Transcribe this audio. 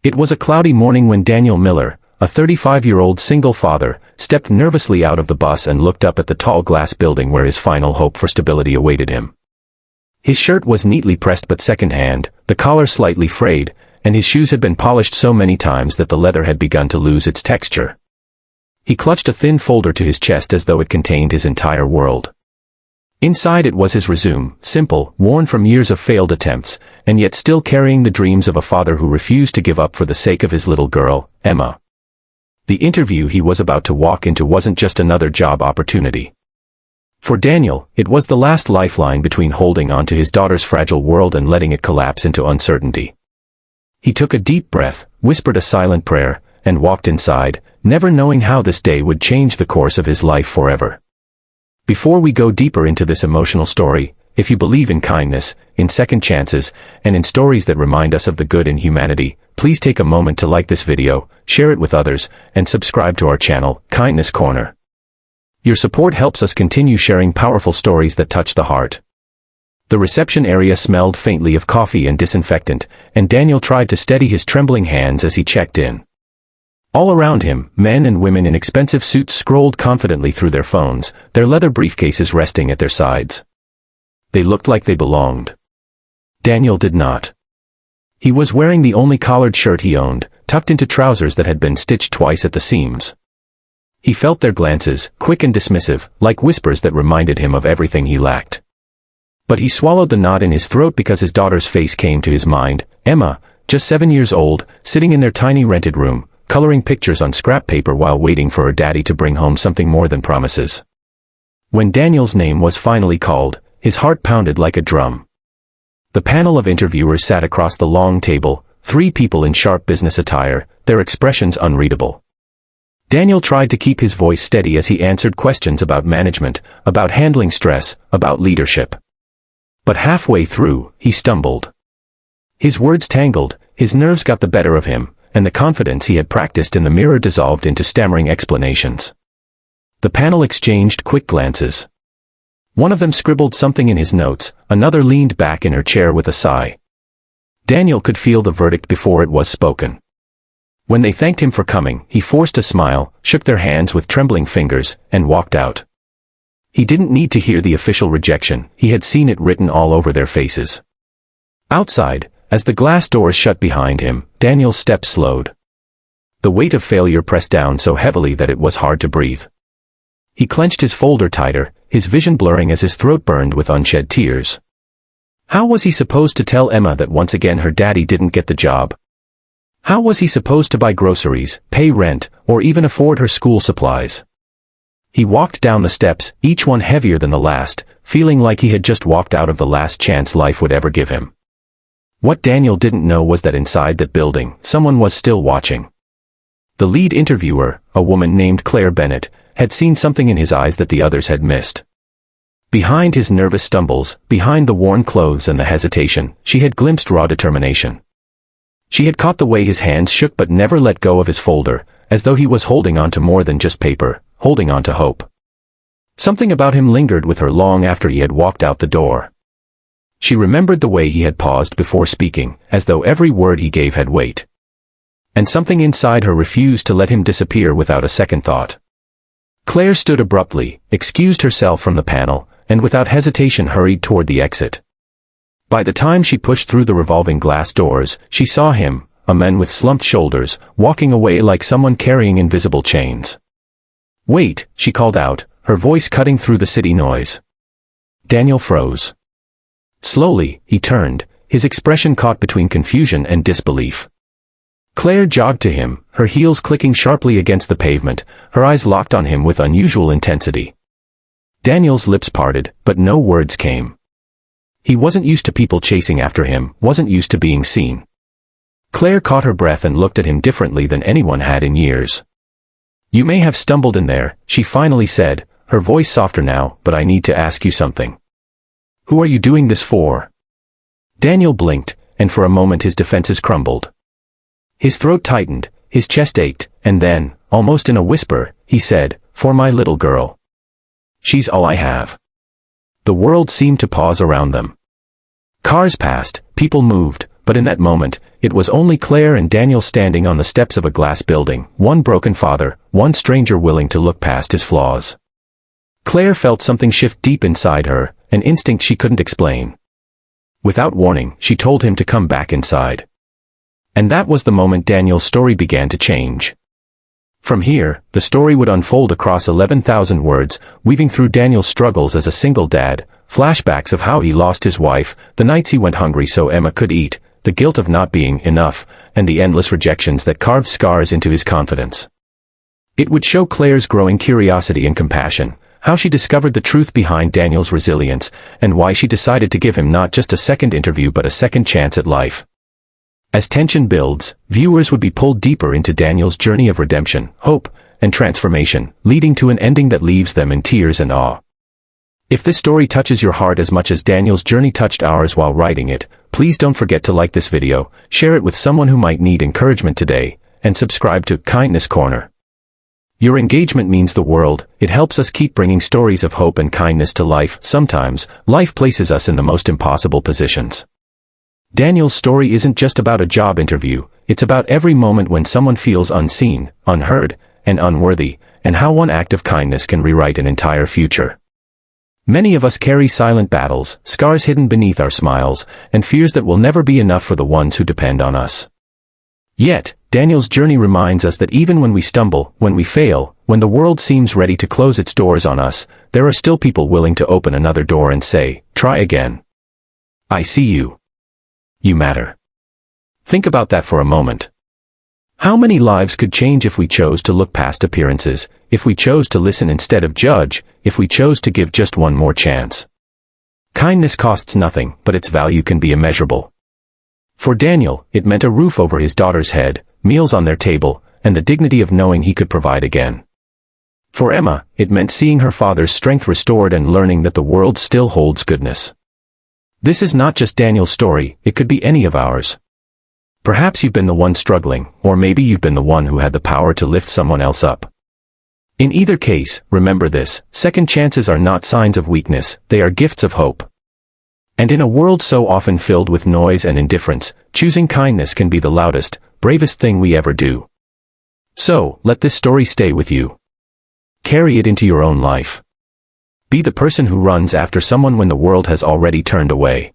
It was a cloudy morning when Daniel Miller, a 35-year-old single father, stepped nervously out of the bus and looked up at the tall glass building where his final hope for stability awaited him. His shirt was neatly pressed but second-hand, the collar slightly frayed, and his shoes had been polished so many times that the leather had begun to lose its texture. He clutched a thin folder to his chest as though it contained his entire world. Inside it was his resume, simple, worn from years of failed attempts, and yet still carrying the dreams of a father who refused to give up for the sake of his little girl, Emma. The interview he was about to walk into wasn't just another job opportunity. For Daniel, it was the last lifeline between holding on to his daughter's fragile world and letting it collapse into uncertainty. He took a deep breath, whispered a silent prayer, and walked inside, never knowing how this day would change the course of his life forever. Before we go deeper into this emotional story, if you believe in kindness, in second chances, and in stories that remind us of the good in humanity, please take a moment to like this video, share it with others, and subscribe to our channel, Kindness Corner. Your support helps us continue sharing powerful stories that touch the heart. The reception area smelled faintly of coffee and disinfectant, and Daniel tried to steady his trembling hands as he checked in. All around him, men and women in expensive suits scrolled confidently through their phones, their leather briefcases resting at their sides. They looked like they belonged. Daniel did not. He was wearing the only collared shirt he owned, tucked into trousers that had been stitched twice at the seams. He felt their glances, quick and dismissive, like whispers that reminded him of everything he lacked. But he swallowed the knot in his throat because his daughter's face came to his mind, Emma, just 7 years old, sitting in their tiny rented room, coloring pictures on scrap paper while waiting for her daddy to bring home something more than promises. When Daniel's name was finally called, his heart pounded like a drum. The panel of interviewers sat across the long table, 3 people in sharp business attire, their expressions unreadable. Daniel tried to keep his voice steady as he answered questions about management, about handling stress, about leadership. But halfway through, he stumbled. His words tangled, his nerves got the better of him, and the confidence he had practiced in the mirror dissolved into stammering explanations. The panel exchanged quick glances. One of them scribbled something in his notes, another leaned back in her chair with a sigh. Daniel could feel the verdict before it was spoken. When they thanked him for coming, he forced a smile, shook their hands with trembling fingers, and walked out. He didn't need to hear the official rejection, he had seen it written all over their faces. Outside, as the glass doors shut behind him, Daniel's steps slowed. The weight of failure pressed down so heavily that it was hard to breathe. He clenched his folder tighter, his vision blurring as his throat burned with unshed tears. How was he supposed to tell Emma that once again her daddy didn't get the job? How was he supposed to buy groceries, pay rent, or even afford her school supplies? He walked down the steps, each one heavier than the last, feeling like he had just walked out of the last chance life would ever give him. What Daniel didn't know was that inside that building, someone was still watching. The lead interviewer, a woman named Claire Bennett, had seen something in his eyes that the others had missed. Behind his nervous stumbles, behind the worn clothes and the hesitation, she had glimpsed raw determination. She had caught the way his hands shook but never let go of his folder, as though he was holding on to more than just paper, holding on to hope. Something about him lingered with her long after he had walked out the door. She remembered the way he had paused before speaking, as though every word he gave had weight. And something inside her refused to let him disappear without a second thought. Claire stood abruptly, excused herself from the panel, and without hesitation hurried toward the exit. By the time she pushed through the revolving glass doors, she saw him, a man with slumped shoulders, walking away like someone carrying invisible chains. "Wait," she called out, her voice cutting through the city noise. Daniel froze. Slowly, he turned, his expression caught between confusion and disbelief. Claire jogged to him, her heels clicking sharply against the pavement, her eyes locked on him with unusual intensity. Daniel's lips parted, but no words came. He wasn't used to people chasing after him, wasn't used to being seen. Claire caught her breath and looked at him differently than anyone had in years. "You may have stumbled in there," she finally said, her voice softer now, "but I need to ask you something. Who are you doing this for?" Daniel blinked, and for a moment his defenses crumbled. His throat tightened, his chest ached, and then, almost in a whisper, he said, "For my little girl. She's all I have." The world seemed to pause around them. Cars passed, people moved, but in that moment, it was only Claire and Daniel standing on the steps of a glass building, one broken father, one stranger willing to look past his flaws. Claire felt something shift deep inside her, an instinct she couldn't explain. Without warning, she told him to come back inside. And that was the moment Daniel's story began to change. From here, the story would unfold across 11,000 words, weaving through Daniel's struggles as a single dad, flashbacks of how he lost his wife, the nights he went hungry so Emma could eat, the guilt of not being enough, and the endless rejections that carved scars into his confidence. It would show Claire's growing curiosity and compassion, how she discovered the truth behind Daniel's resilience, and why she decided to give him not just a second interview but a second chance at life. As tension builds, viewers would be pulled deeper into Daniel's journey of redemption, hope, and transformation, leading to an ending that leaves them in tears and awe. If this story touches your heart as much as Daniel's journey touched ours while writing it, please don't forget to like this video, share it with someone who might need encouragement today, and subscribe to Kindness Corner. Your engagement means the world. It helps us keep bringing stories of hope and kindness to life. Sometimes, life places us in the most impossible positions. Daniel's story isn't just about a job interview, it's about every moment when someone feels unseen, unheard, and unworthy, and how one act of kindness can rewrite an entire future. Many of us carry silent battles, scars hidden beneath our smiles, and fears that will never be enough for the ones who depend on us. Yet, Daniel's journey reminds us that even when we stumble, when we fail, when the world seems ready to close its doors on us, there are still people willing to open another door and say, "Try again. I see you. You matter." Think about that for a moment. How many lives could change if we chose to look past appearances, if we chose to listen instead of judge, if we chose to give just one more chance? Kindness costs nothing, but its value can be immeasurable. For Daniel, it meant a roof over his daughter's head, meals on their table, and the dignity of knowing he could provide again. For Emma, it meant seeing her father's strength restored and learning that the world still holds goodness. This is not just Daniel's story, it could be any of ours. Perhaps you've been the one struggling, or maybe you've been the one who had the power to lift someone else up. In either case, remember this: second chances are not signs of weakness, they are gifts of hope. And in a world so often filled with noise and indifference, choosing kindness can be the loudest, bravest thing we ever do. So, let this story stay with you. Carry it into your own life. Be the person who runs after someone when the world has already turned away.